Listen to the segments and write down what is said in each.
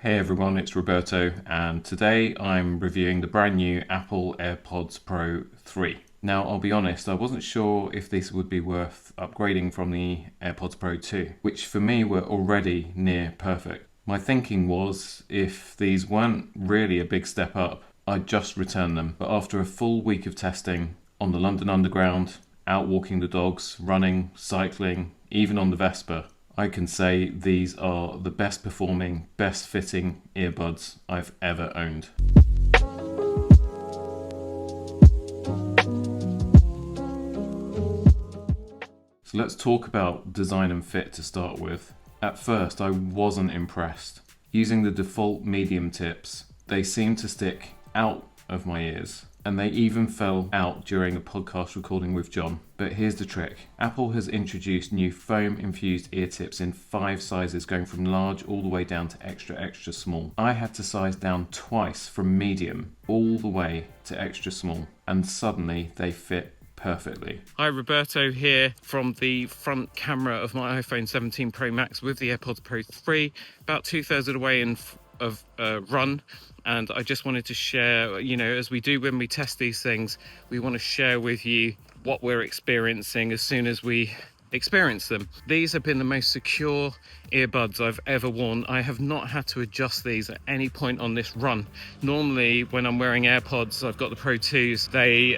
Hey everyone, it's Roberto, and today I'm reviewing the brand new Apple AirPods Pro 3. Now, I'll be honest, I wasn't sure if this would be worth upgrading from the AirPods Pro 2, which for me were already near perfect. My thinking was, if these weren't really a big step up, I'd just return them. But after a full week of testing on the London Underground, out walking the dogs, running, cycling, even on the Vespa, I can say these are the best performing, best fitting earbuds I've ever owned. So let's talk about design and fit to start with. At first, I wasn't impressed. Using the default medium tips, they seem to stick out of my ears, and they even fell out during a podcast recording with John. But here's the trick. Apple has introduced new foam-infused ear tips in 5 sizes, going from large all the way down to extra small. I had to size down twice from medium all the way to extra small, and suddenly they fit perfectly. Hi, Roberto here from the front camera of my iPhone 17 Pro Max with the AirPods Pro 3, about 2/3 of the way in of run. And I just wanted to share, as we do when we test these things, we want to share with you what we're experiencing as soon as we experience them. These have been the most secure earbuds I've ever worn. I have not had to adjust these at any point on this run. Normally when I'm wearing AirPods, I've got the Pro 2s, they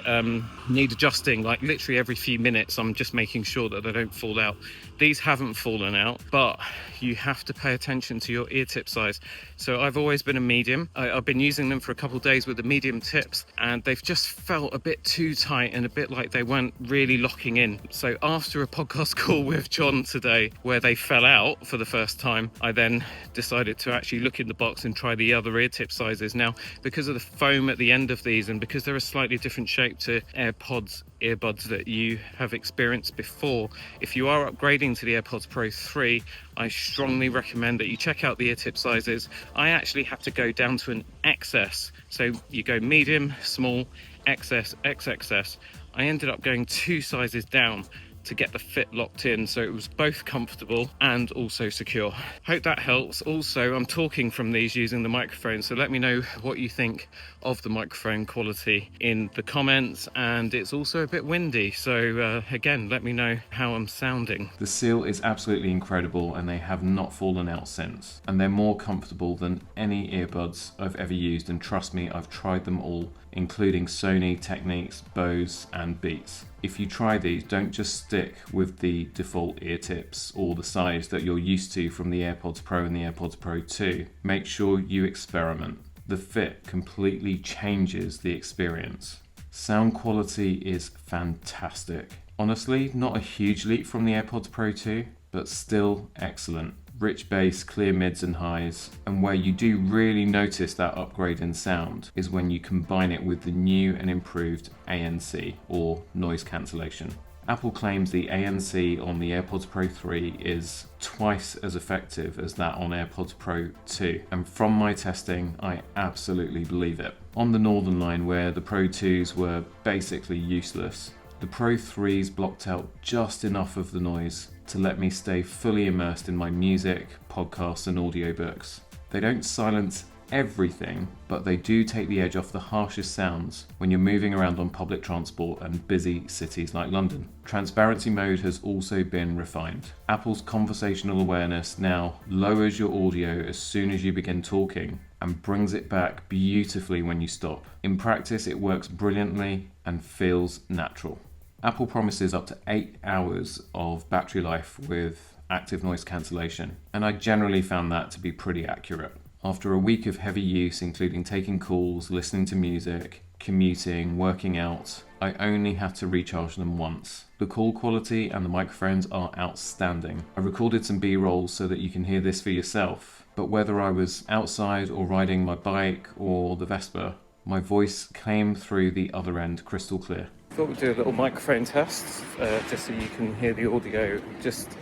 need adjusting like literally every few minutes. I'm just making sure that they don't fall out. These haven't fallen out, but you have to pay attention to your ear tip size. So I've always been a medium. I've been using them for a couple of days with the medium tips, and they've just felt a bit too tight and a bit like they weren't really locking in. So after a podcast call with John today where they fell out for the first time, I then decided to actually look in the box and try the other ear tip sizes. Now, because of the foam at the end of these and because they're a slightly different shape to AirPods earbuds that you have experienced before, if you are upgrading to the AirPods Pro 3, I strongly recommend that you check out the ear tip sizes. I actually have to go down to an XS. So you go medium, small, XS, XXS. I ended up going 2 sizes down to get the fit locked in, so it was both comfortable and also secure. Hope that helps. Also, I'm talking from these using the microphone, so let me know what you think of the microphone quality in the comments. And it's also a bit windy, so again, let me know how I'm sounding. The seal is absolutely incredible, and they have not fallen out since. And they're more comfortable than any earbuds I've ever used, and trust me, I've tried them all, including Sony, Technics, Bose and Beats. If you try these, don't just stick with the default ear tips or the size that you're used to from the AirPods Pro and the AirPods Pro 2. Make sure you experiment. The fit completely changes the experience. Sound quality is fantastic. Honestly, not a huge leap from the AirPods Pro 2, but still excellent. Rich bass, clear mids and highs, and where you do really notice that upgrade in sound is when you combine it with the new and improved ANC, or noise cancellation. Apple claims the ANC on the AirPods Pro 3 is twice as effective as that on AirPods Pro 2, and from my testing, I absolutely believe it. On the Northern line, where the Pro 2s were basically useless, the Pro 3s blocked out just enough of the noise to let me stay fully immersed in my music, podcasts and audiobooks. They don't silence everything, but they do take the edge off the harshest sounds when you're moving around on public transport and busy cities like London. Transparency mode has also been refined. Apple's Conversational Awareness now lowers your audio as soon as you begin talking and brings it back beautifully when you stop. In practice, it works brilliantly and feels natural. Apple promises up to 8 hours of battery life with active noise cancellation, and I generally found that to be pretty accurate. After a week of heavy use, including taking calls, listening to music, commuting, working out, I only had to recharge them once. The call quality and the microphones are outstanding. I recorded some B-rolls so that you can hear this for yourself, but whether I was outside or riding my bike or the Vespa, my voice came through the other end crystal clear. Thought we'd do a little microphone test, just so you can hear the audio. Just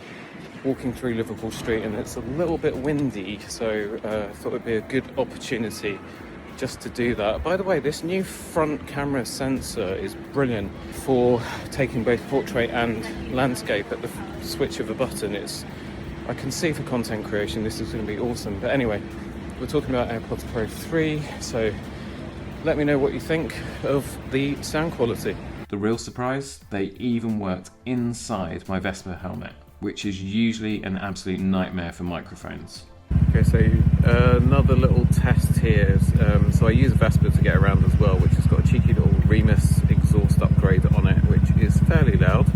walking through Liverpool Street, and it's a little bit windy, so I thought it'd be a good opportunity just to do that. By the way, this new front camera sensor is brilliant for taking both portrait and landscape at the switch of a button. I can see for content creation this is going to be awesome. But anyway, we're talking about AirPods Pro 3, so let me know what you think of the sound quality. The real surprise, they even worked inside my Vespa helmet, which is usually an absolute nightmare for microphones. Okay, so another little test here. So I use a Vespa to get around as well, which has got a cheeky little Remus exhaust upgrade on it, which is fairly loud.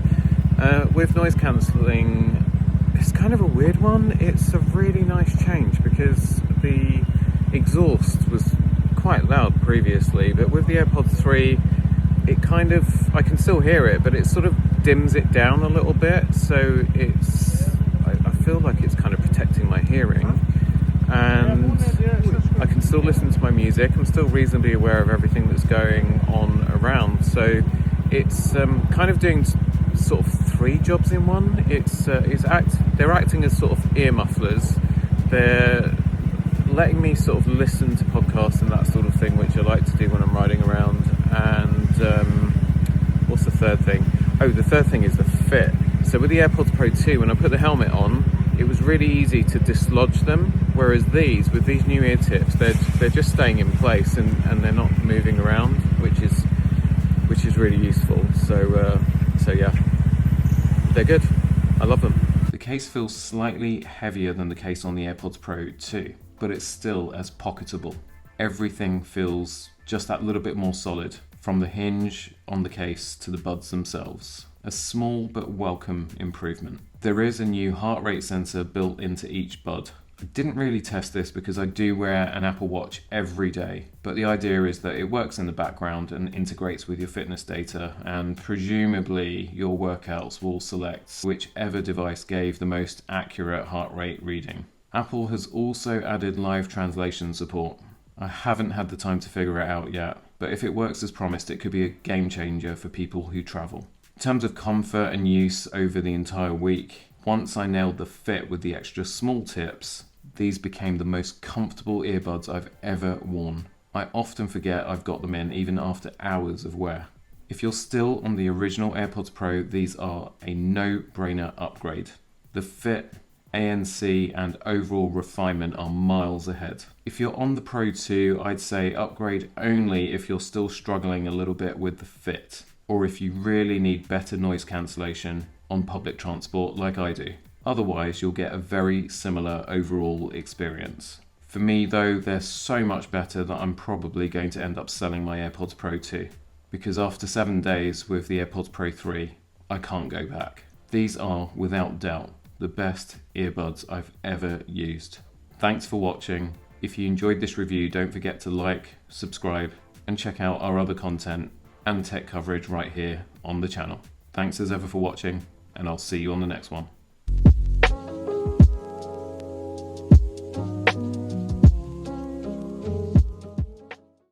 With noise cancelling, it's kind of a weird one. It's a really nice change because the exhaust was quite loud previously, but with the AirPods 3, it kind of, I can still hear it, but it sort of dims it down a little bit, so I feel like it's kind of protecting my hearing, and I can still listen to my music. I'm still reasonably aware of everything that's going on around, so it's kind of doing sort of three jobs in one. They're acting as sort of ear mufflers. They're letting me sort of listen to podcasts and that sort of thing, which I like to do when I'm riding around. And what's the third thing? Oh, the third thing is the fit. So with the AirPods Pro 2, when I put the helmet on, it was really easy to dislodge them, whereas with these new ear tips, they're just staying in place and they're not moving around, which is really useful. So yeah, they're good. I love them. The case feels slightly heavier than the case on the AirPods Pro 2, but it's still as pocketable. Everything feels just that little bit more solid, from the hinge on the case to the buds themselves. A small but welcome improvement. There is a new heart rate sensor built into each bud. I didn't really test this because I do wear an Apple Watch every day, but the idea is that it works in the background and integrates with your fitness data, and presumably your workouts will select whichever device gave the most accurate heart rate reading. Apple has also added live translation support. I haven't had the time to figure it out yet, but if it works as promised, it could be a game changer for people who travel. In terms of comfort and use over the entire week, once I nailed the fit with the extra small tips, these became the most comfortable earbuds I've ever worn. I often forget I've got them in even after hours of wear. If you're still on the original AirPods Pro, these are a no-brainer upgrade. The fit, ANC and overall refinement are miles ahead. If you're on the Pro 2, I'd say upgrade only if you're still struggling a little bit with the fit, or if you really need better noise cancellation on public transport like I do. Otherwise, you'll get a very similar overall experience. For me though, they're so much better that I'm probably going to end up selling my AirPods Pro 2, because after 7 days with the AirPods Pro 3, I can't go back. These are, without doubt, the best earbuds I've ever used. Thanks for watching. If you enjoyed this review, don't forget to like, subscribe, and check out our other content and tech coverage right here on the channel. Thanks as ever for watching, and I'll see you on the next one.